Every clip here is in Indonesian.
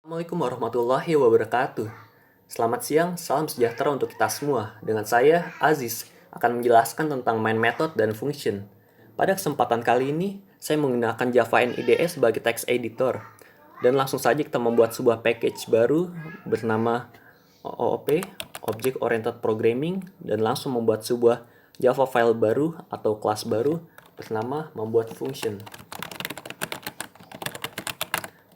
Assalamualaikum warahmatullahi wabarakatuh. Selamat siang, salam sejahtera untuk kita semua. Dengan saya, Aziz, akan menjelaskan tentang main method dan function. Pada kesempatan kali ini, saya menggunakan Java NIDE sebagai text editor. Dan langsung saja kita membuat sebuah package baru bernama OOP, Object Oriented Programming, dan langsung membuat sebuah Java file baru atau kelas baru bernama membuat function.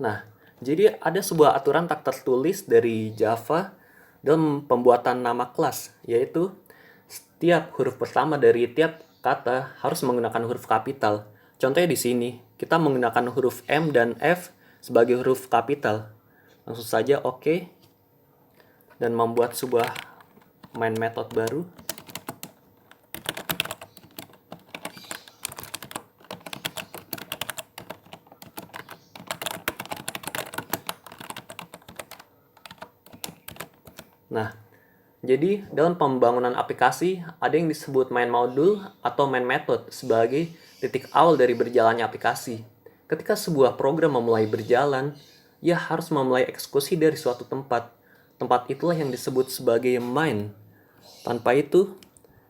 Nah, jadi ada sebuah aturan tak tertulis dari Java dalam pembuatan nama kelas, yaitu setiap huruf pertama dari tiap kata harus menggunakan huruf kapital. Contohnya di sini, kita menggunakan huruf M dan F sebagai huruf kapital. Langsung saja oke. Dan membuat sebuah main method baru. Nah, jadi dalam pembangunan aplikasi ada yang disebut main modul atau main method sebagai titik awal dari berjalannya aplikasi. Ketika sebuah program memulai berjalan, ia harus memulai eksekusi dari suatu tempat. Tempat itulah yang disebut sebagai main. Tanpa itu,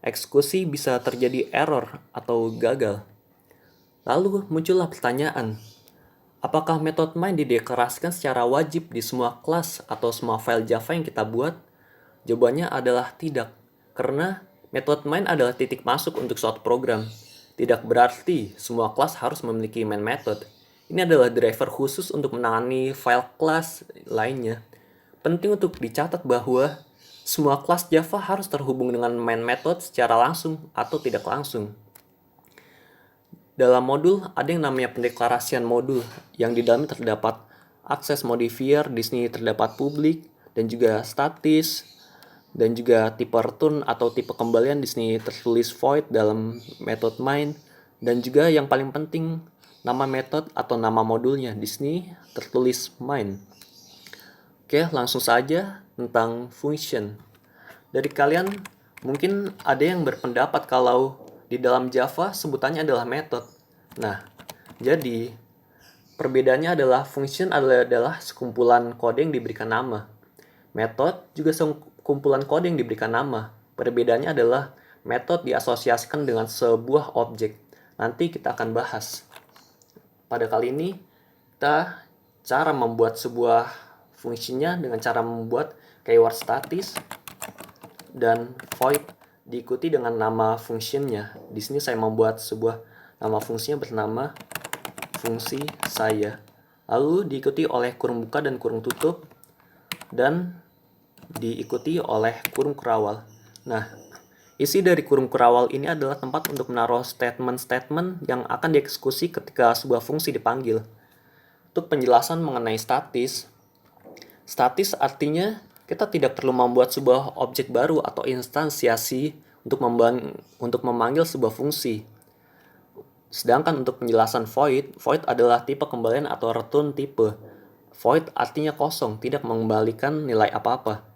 eksekusi bisa terjadi error atau gagal. Lalu muncullah pertanyaan, apakah metode main dideklarasikan secara wajib di semua kelas atau semua file Java yang kita buat? Jawabannya adalah tidak, karena metode main adalah titik masuk untuk suatu program. Tidak berarti semua kelas harus memiliki main method. Ini adalah driver khusus untuk menangani file kelas lainnya. Penting untuk dicatat bahwa semua kelas Java harus terhubung dengan main method secara langsung atau tidak langsung. Dalam modul ada yang namanya pendeklarasian modul, yang di dalamnya terdapat akses modifier, di sini terdapat public dan juga statis, dan juga tipe return atau tipe kembalian di sini tertulis void dalam method main, dan juga yang paling penting nama method atau nama modulnya di sini tertulis main. Oke, langsung saja tentang function. Dari kalian mungkin ada yang berpendapat kalau di dalam Java sebutannya adalah method. Nah, jadi perbedaannya adalah function adalah sekumpulan kode yang diberikan nama. Method juga kumpulan kode yang diberikan nama. Perbedaannya adalah metode diasosiasikan dengan sebuah objek. Nanti kita akan bahas. Pada kali ini, kita cara membuat sebuah fungsinya dengan cara membuat keyword statis dan void diikuti dengan nama fungsinya. Di sini saya membuat sebuah nama fungsinya bernama fungsi saya. Lalu diikuti oleh kurung buka dan kurung tutup dan diikuti oleh kurung kerawal. Nah, isi dari kurung kerawal ini adalah tempat untuk menaruh statement-statement yang akan dieksekusi ketika sebuah fungsi dipanggil. Untuk penjelasan mengenai statis artinya kita tidak perlu membuat sebuah objek baru atau instansiasi untuk memanggil sebuah fungsi. Sedangkan untuk penjelasan void adalah tipe kembalian atau return tipe. Void artinya kosong, tidak mengembalikan nilai apa-apa.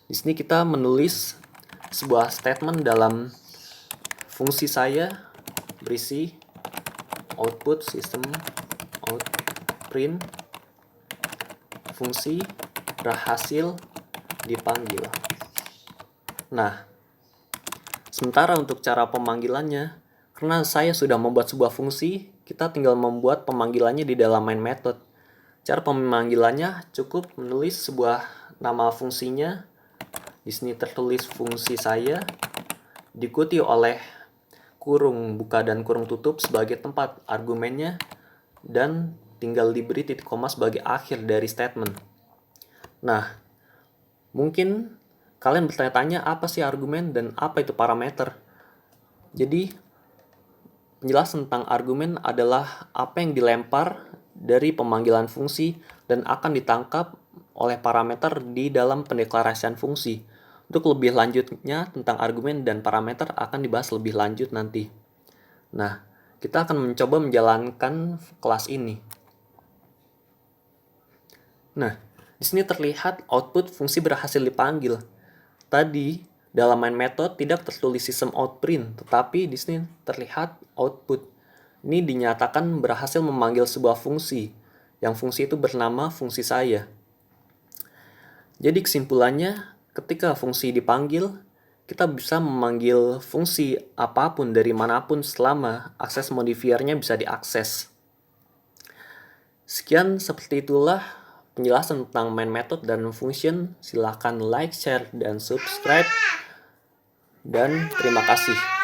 Di sini kita menulis sebuah statement dalam fungsi saya berisi output system out print fungsi berhasil dipanggil. Nah, sementara untuk cara pemanggilannya, karena saya sudah membuat sebuah fungsi, kita tinggal membuat pemanggilannya di dalam main method. Cara pemanggilannya cukup menulis sebuah nama fungsinya. Di sini tertulis fungsi saya, diikuti oleh kurung buka dan kurung tutup sebagai tempat argumennya, dan tinggal diberi titik koma sebagai akhir dari statement. Nah, mungkin kalian bertanya-tanya apa sih argumen dan apa itu parameter. Jadi, penjelasan tentang argumen adalah apa yang dilempar dari pemanggilan fungsi dan akan ditangkap oleh parameter di dalam pendeklarasian fungsi. Untuk lebih lanjutnya tentang argumen dan parameter akan dibahas lebih lanjut nanti. Nah, kita akan mencoba menjalankan kelas ini. Nah, di sini terlihat output fungsi berhasil dipanggil. Tadi dalam main method tidak tertulis system out print, tetapi di sini terlihat output. Ini dinyatakan berhasil memanggil sebuah fungsi, yang fungsi itu bernama fungsi saya. Jadi kesimpulannya, ketika fungsi dipanggil, kita bisa memanggil fungsi apapun dari manapun selama akses modifiernya bisa diakses. Sekian, seperti itulah penjelasan tentang main method dan function. Silahkan like, share, dan subscribe. Dan terima kasih.